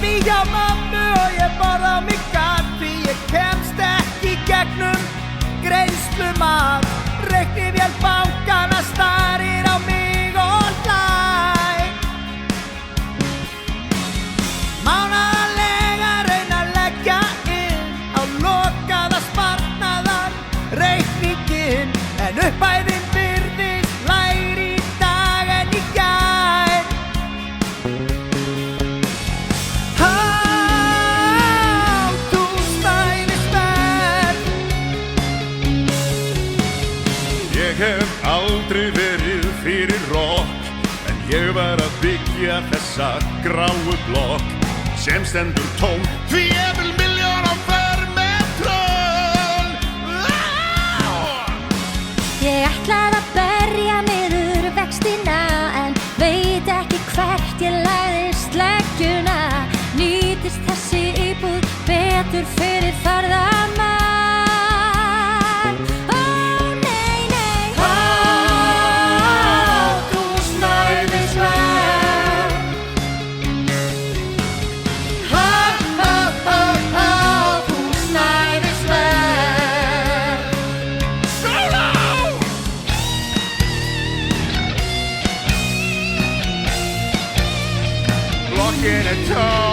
kaffi hjá mömmu og ég borða á mig gat því ég kemst ekki gegnum greiðslumat. Reiknivél bankana starir á mig og hlær. Mánaðarlega reyna að leggja inn á lokaða sparnaðar reikninginn, en upphæðin virðist lægri í dag en í gær. Húsnæðisverð. Ég hef aldrei verið fyrir rokk, en ég var að byggja þessa gráu blokk sem stendur tóm því ég vil milljón á fermetron. Ég ætlaði að berja niður vextina en veit ekki hvert ég lagðist leggjuna. Nýtist þessi íbúð betur fyrir ferðamann? Ó nei, nei. Húsnæðisverð. Húsnæðisverð. Sólá! Blokkin er tóm